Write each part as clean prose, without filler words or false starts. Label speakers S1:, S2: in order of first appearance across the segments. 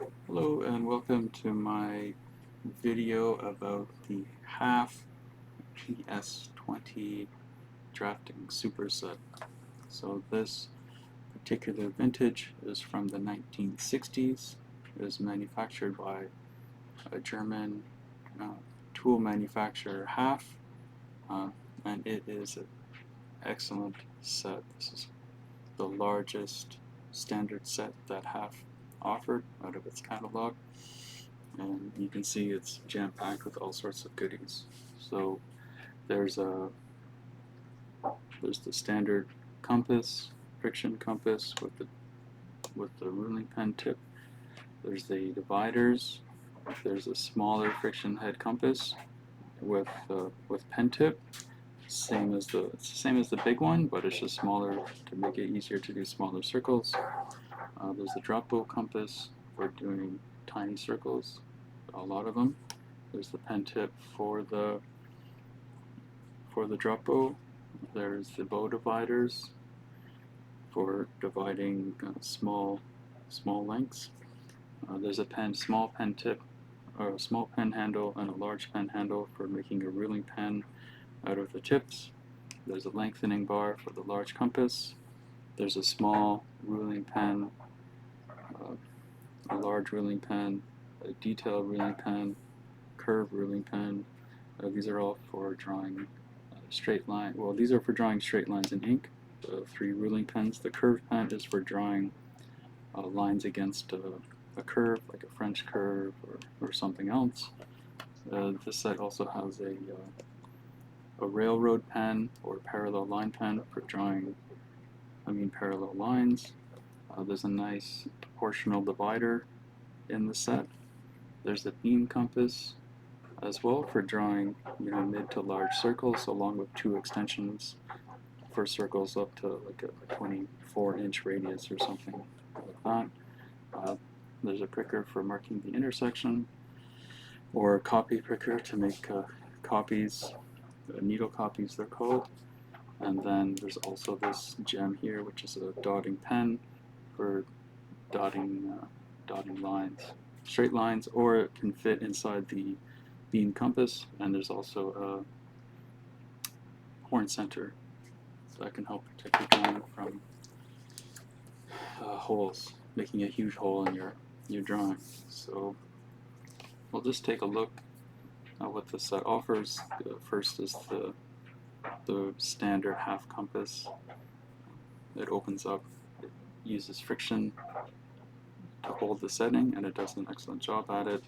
S1: Hello and welcome to my video about the Haff PS20 drafting superset. So this particular vintage is from the 1960s. It is manufactured by a German tool manufacturer Haff, and it is an excellent set. This is the largest standard set that Haff offered out of its catalog, and you can see it's jam-packed with all sorts of goodies. So there's the standard compass, friction compass with the ruling pen tip. There's the dividers. There's a smaller friction head compass with pen tip. It's the same as the big one, but it's just smaller to make it easier to do smaller circles. There's the drop bow compass for doing tiny circles, a lot of them. There's the pen tip for the drop bow. There's the bow dividers for dividing small lengths. There's a small pen tip, or a small pen handle and a large pen handle for making a ruling pen out of the tips. There's a lengthening bar for the large compass. There's a small ruling pen, a large ruling pen, a detail ruling pen, curve ruling pen. These are all for drawing straight line. Well, these are for drawing straight lines in ink. The 3 ruling pens. The curve pen is for drawing lines against a curve, like a French curve or something else. This set also has a railroad pen or parallel line pen for drawing, parallel lines. There's a nice proportional divider in the set. There's a beam compass as well for drawing mid to large circles, along with 2 extensions for circles up to like a 24-inch radius or something like that. There's a pricker for marking the intersection, or a copy pricker to make copies, needle copies they're called. And then there's also this gem here, which is a dotting pen for dotting lines, straight lines, or it can fit inside the beam compass. And there's also a horn center that can help protect your drawing from holes, making a huge hole in your drawing. So we'll just take a look at what the set offers. First is the standard half compass. It opens up, it uses friction to hold the setting, and it does an excellent job at it.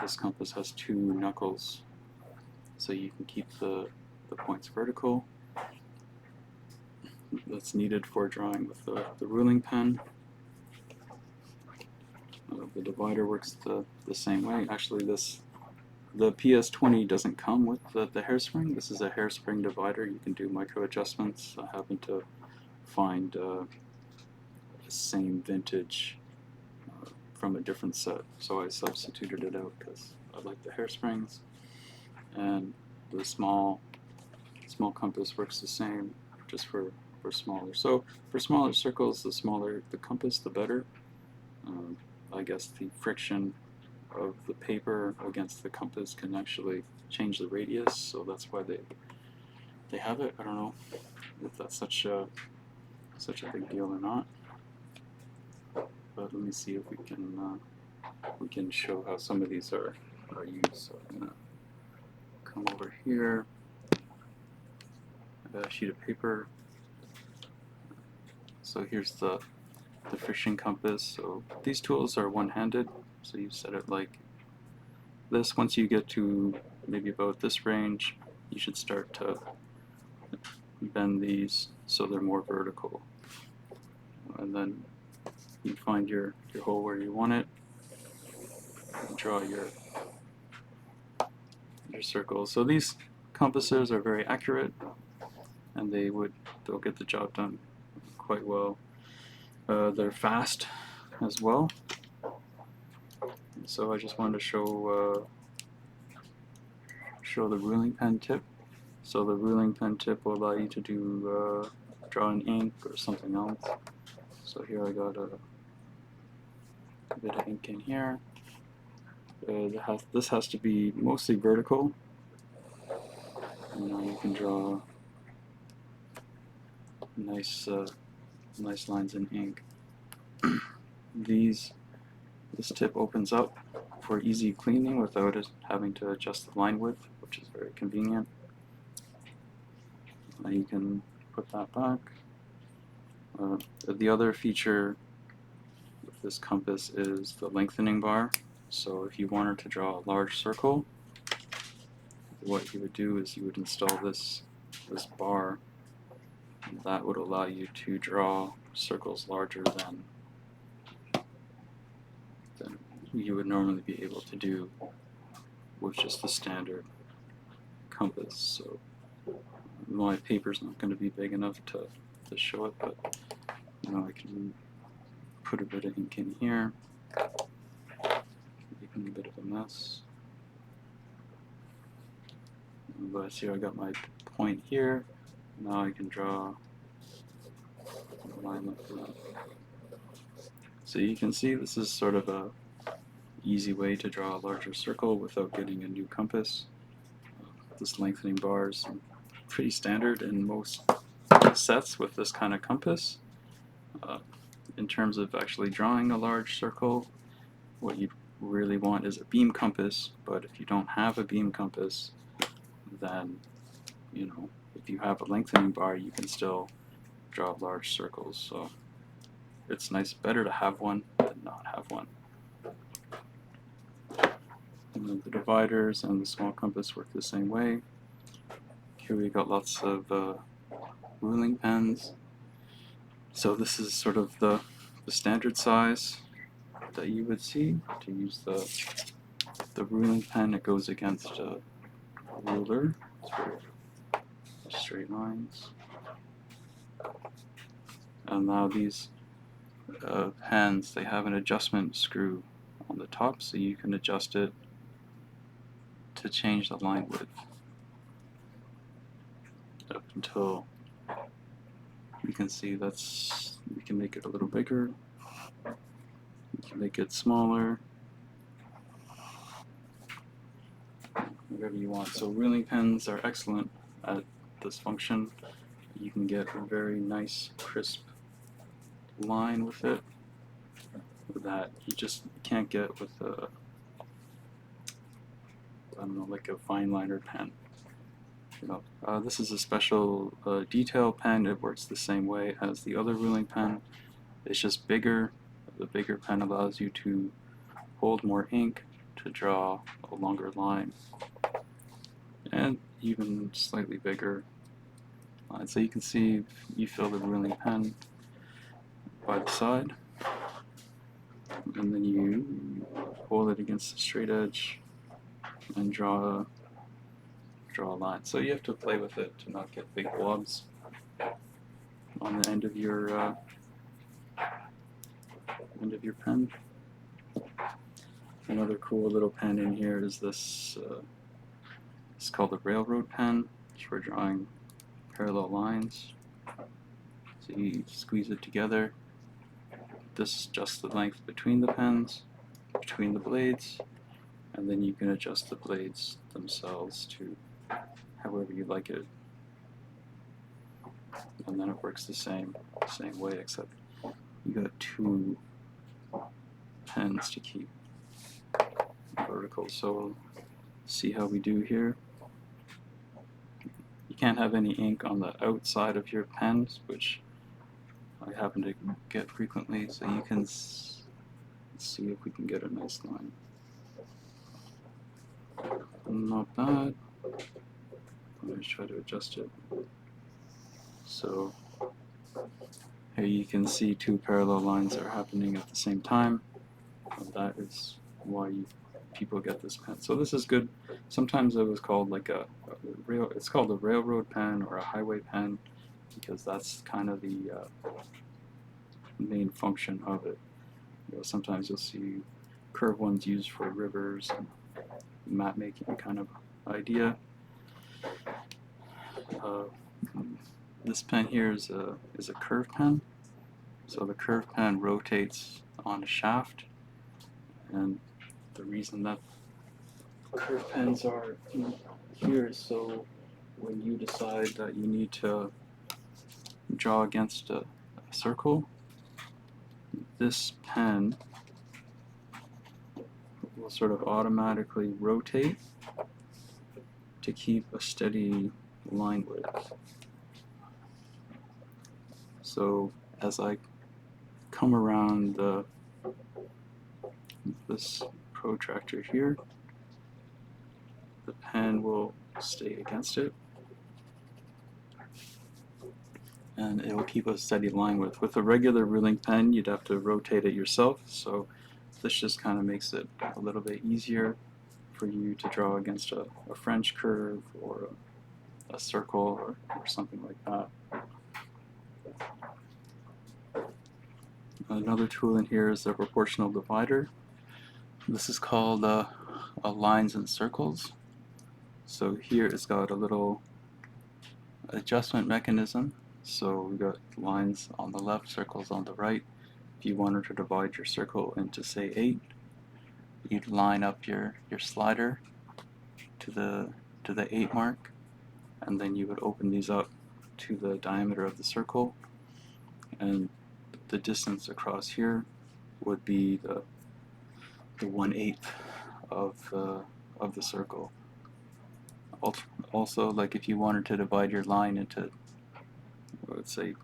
S1: This compass has 2 knuckles, so you can keep the points vertical. That's needed for drawing with the ruling pen. The divider works the same way. Actually, the PS20 doesn't come with the hairspring. This is a hairspring divider. You can do micro adjustments. I happen to find the same vintage from a different set, so I substituted it out because I like the hairsprings. And the small compass works the same, just for smaller. So for smaller circles, the smaller the compass, the better. I guess the friction of the paper against the compass can actually change the radius, so that's why they have it. I don't know if that's such a big deal or not, but let me see if we can show how some of these are used. So I'm gonna come over here. I got a sheet of paper. So here's the friction compass. So these tools are one-handed, so you set it like this. Once you get to maybe about this range, you should start to bend these so they're more vertical, and then you find your hole where you want it and draw your circles. So these compasses are very accurate, and they'll get the job done quite well. They're fast as well. So I just wanted to show the ruling pen tip. So the ruling pen tip will allow you to do draw in ink or something else. So here I got bit of ink in here. This has to be mostly vertical. And now you can draw nice lines in ink. This tip opens up for easy cleaning without having to adjust the line width, which is very convenient. Now you can put that back. The other feature with this compass is the lengthening bar. So if you wanted to draw a large circle, what you would do is you would install this bar, and that would allow you to draw circles larger than you would normally be able to do with just the standard compass. So my paper's not going to be big enough to show it, but I can put a bit of ink in here, making a bit of a mess. But see, I got my point here. Now I can draw a line like that. So you can see this is sort of a easy way to draw a larger circle without getting a new compass. This lengthening bar is pretty standard in most sets with this kind of compass. In terms of actually drawing a large circle, what you really want is a beam compass, but if you don't have a beam compass, then if you have a lengthening bar, you can still draw large circles. So it's better to have one than not have one. And then the dividers and the small compass work the same way. Here we got lots of ruling pens. So this is sort of the standard size that you would see to use the ruling pen. It goes against a ruler for straight lines. And now these pens, they have an adjustment screw on the top, so you can adjust it to change the line width up until you can see we can make it a little bigger, we can make it smaller, whatever you want. So ruling pens are excellent at this function. You can get a very nice crisp line with it that you just can't get with like a fine liner pen. This is a special detail pen. It works the same way as the other ruling pen. It's just bigger. The bigger pen allows you to hold more ink to draw a longer line, and even slightly bigger line. So you can see you fill the ruling pen by the side, and then you hold it against the straight edge and draw a line. So you have to play with it to not get big blobs on the end of your pen. Another cool little pen in here is this. It's called a railroad pen. It's for drawing parallel lines. So you squeeze it together. This adjusts the length between the pens, between the blades, and then you can adjust the blades themselves to however you like it. And then it works the same way, except you got two pens to keep vertical. So see how we do here. You can't have any ink on the outside of your pens, which I happen to get frequently, so you can see if we can get a nice line. Not bad. Let's try to adjust it. So here you can see two parallel lines are happening at the same time. And that is why people get this pen. So this is good. Sometimes it was called like it's called a railroad pen or a highway pen, because that's kind of the main function of it. Sometimes you'll see curved ones used for rivers and map making kind of idea. This pen here is a curved pen. So the curved pen rotates on a shaft, And the reason that curved pens are in here is so when you decide that you need to draw against a circle, this pen will sort of automatically rotate to keep a steady line width. So as I come around this protractor here, the pen will stay against it, and it will keep a steady line width. With a regular ruling pen, you'd have to rotate it yourself, so this just kind of makes it a little bit easier for you to draw against a French curve or a circle or something like that. Another tool in here is the proportional divider. This is called lines and circles. So here it's got a little adjustment mechanism. So we got lines on the left, circles on the right. If you wanted to divide your circle into, say, 8, you'd line up your slider to the 8 mark, and then you would open these up to the diameter of the circle, and the distance across here would be the 1/8 of the circle. Also, like if you wanted to divide your line into, let's say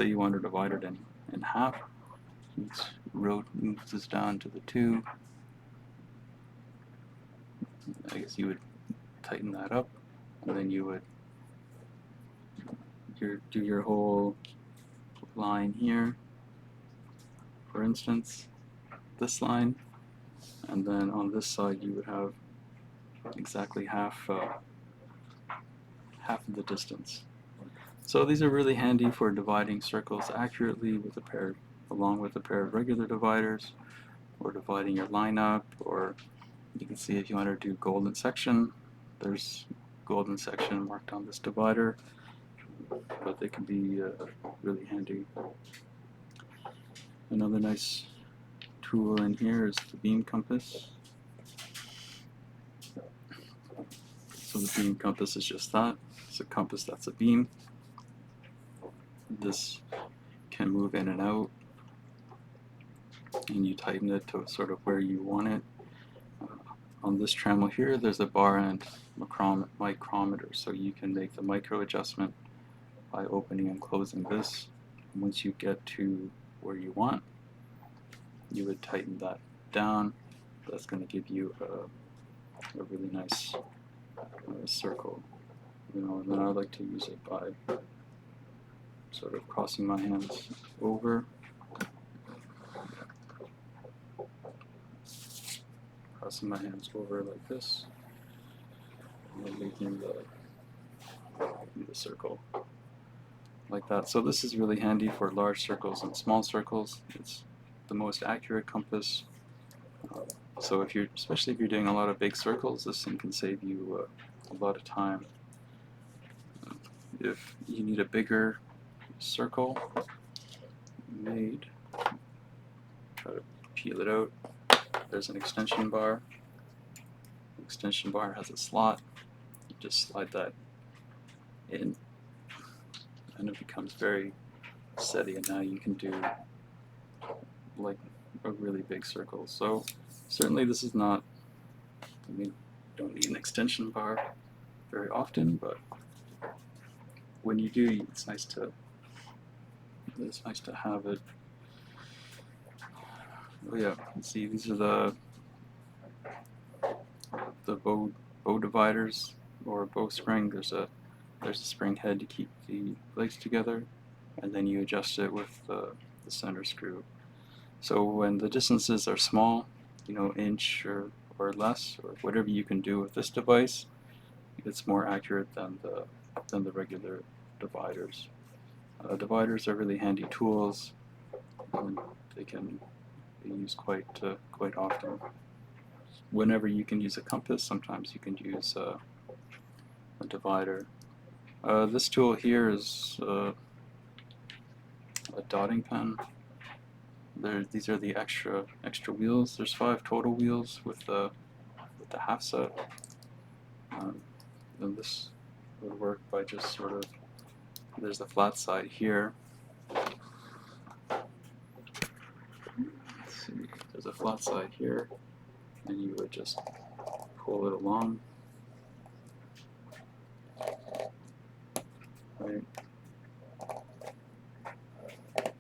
S1: you want to divide it in half, you move this down to the 2. I guess you would tighten that up, and then you would do your whole line here, for instance, this line, and then on this side you would have exactly half of the distance. So these are really handy for dividing circles accurately along with a pair of regular dividers, or dividing your line up, or you can see if you want to do golden section, there's golden section marked on this divider, but they can be really handy. Another nice tool in here is the beam compass. So the beam compass is just that. It's a compass that's a beam. This can move in and out, and you tighten it to sort of where you want it. On this Dremel here, there's a bar and micrometer, so you can make the micro adjustment by opening and closing this. Once you get to where you want, you would tighten that down. That's going to give you a really nice circle. And then I like to use it by sort of crossing my hands over, like this, and then making the circle like that. So this is really handy for large circles and small circles. It's the most accurate compass. So especially if you're doing a lot of big circles, this thing can save you a lot of time. If you need a bigger circle made, try to peel it out. There's an extension bar. The extension bar has a slot. You just slide that in, and it becomes very steady, and now you can do like a really big circle. So certainly this is not, you don't need an extension bar very often, but when you do, it's nice to have it. Oh yeah, see, these are the bow dividers or bow spring. There's a spring head to keep the legs together, and then you adjust it with the center screw. So when the distances are small, inch or less, or whatever you can do with this device, it's more accurate than the regular dividers. Dividers are really handy tools. They can be used quite often. Whenever you can use a compass, sometimes you can use a divider. This tool here is a dotting pen. these are the extra wheels. There's 5 total wheels with the half set. And this would work by just sort of, there's the flat side here. Let's see, there's a flat side here, and you would just pull it along. Right. I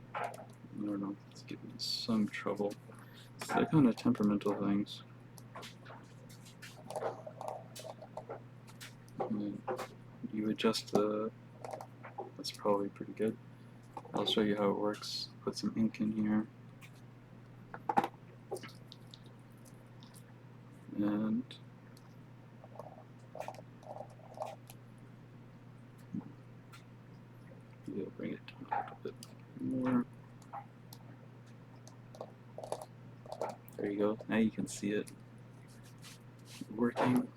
S1: don't know, it's giving me some trouble. They're kind of temperamental things. And you adjust the, that's probably pretty good. I'll show you how it works. Put some ink in here. And we'll bring it down a little bit more. There you go. Now you can see it working.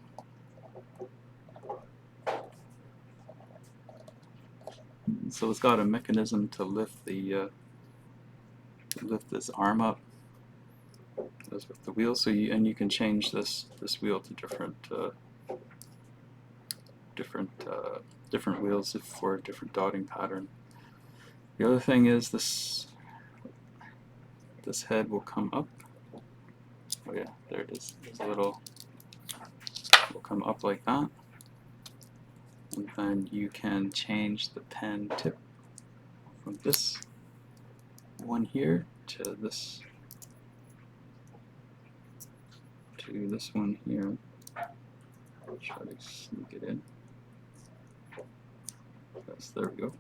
S1: So it's got a mechanism to lift the lift this arm up. That's with the wheel. So you can change this wheel to different wheels for a different dotting pattern. The other thing is this head will come up. Oh yeah, there it is. There's a little, will come up like that. And then you can change the pen tip from this one here to this one here. I'll try to sneak it in. Yes, there we go.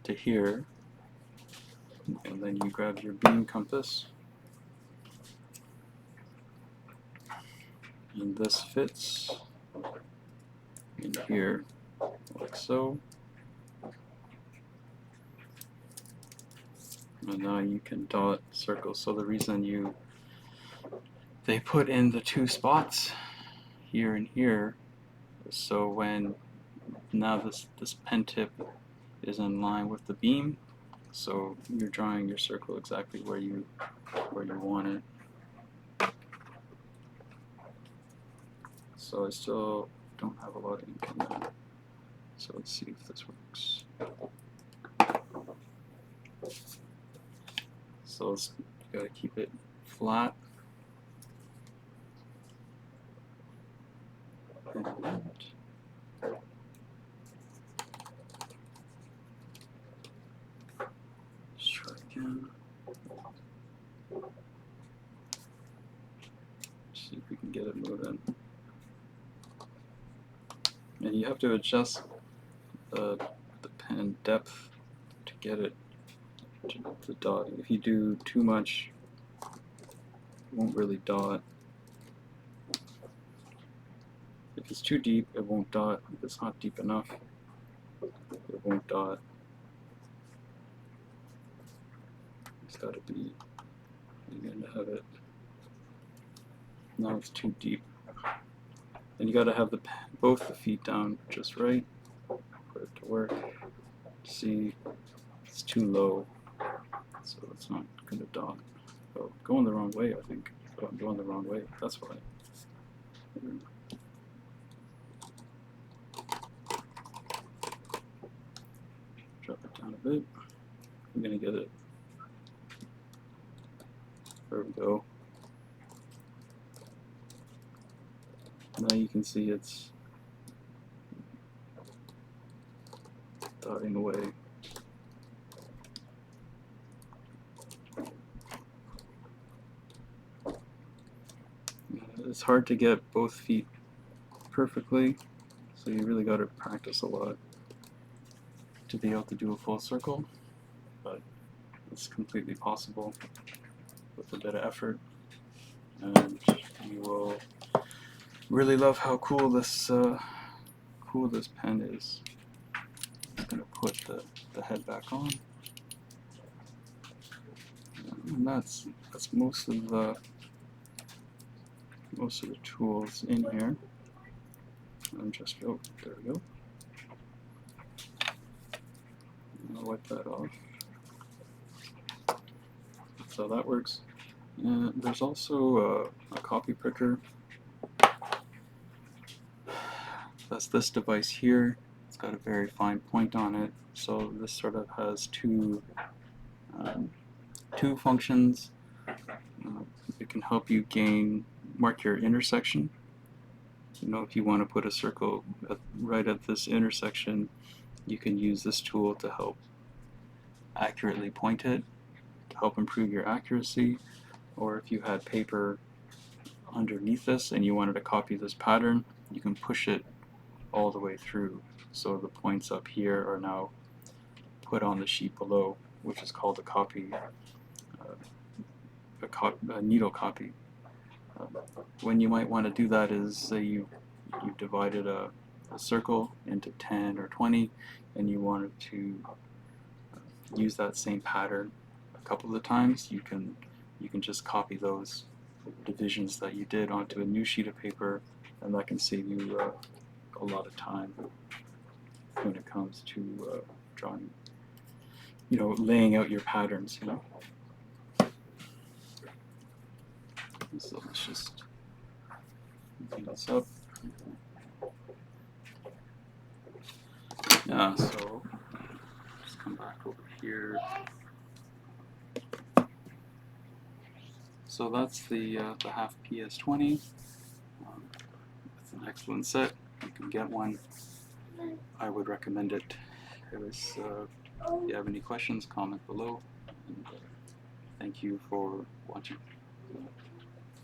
S1: To here, and then you grab your beam compass, and this fits in here like so. And now you can dot circles. So the reason they put in the 2 spots here and here is so when now this pen tip is in line with the beam, so you're drawing your circle exactly where you want it. So I still don't have a lot of ink in there. So let's see if this works. So you gotta keep it flat. And let's try again. See if we can get it moving. And you have to adjust the pen depth to get it to dot. If you do too much, it won't really dot. If it's too deep, it won't dot. If it's not deep enough, it won't dot. It's got to be, you're going to have it, now it's too deep. And you got to have both the feet down just right for it to work. See, it's too low, so it's not going to dot. Oh, going the wrong way, I think. Oh, I'm going the wrong way, that's why. Drop it down a bit. I'm going to get it. There we go. Now you can see it's dotting away. It's hard to get both feet perfectly, so you really got to practice a lot to be able to do a full circle, but it's completely possible with a bit of effort, and you will really love how cool this pen is. I'm just going to put the head back on, and that's most of the tools in here. And just go, there we go. I'll wipe that off. So that works. There's also a copy printer. That's this device here. It's got a very fine point on it. So this sort of has two functions. It can help you mark your intersection. You know, if you want to put a circle right at this intersection, you can use this tool to help accurately point it, to help improve your accuracy. Or if you had paper underneath this and you wanted to copy this pattern, you can push it all the way through. So the points up here are now put on the sheet below, which is called a copy, a needle copy. When you might want to do that is, say you've divided a circle into 10 or 20 and you wanted to use that same pattern a couple of times, you can just copy those divisions that you did onto a new sheet of paper, and that can save you a lot of time when it comes to drawing, you know, laying out your patterns, you know. So let's just clean this up. Yeah, so just come back over here. So that's the Haff PS20. It's an excellent set. You can get one. I would recommend it. If you have any questions, comment below. And, thank you for watching.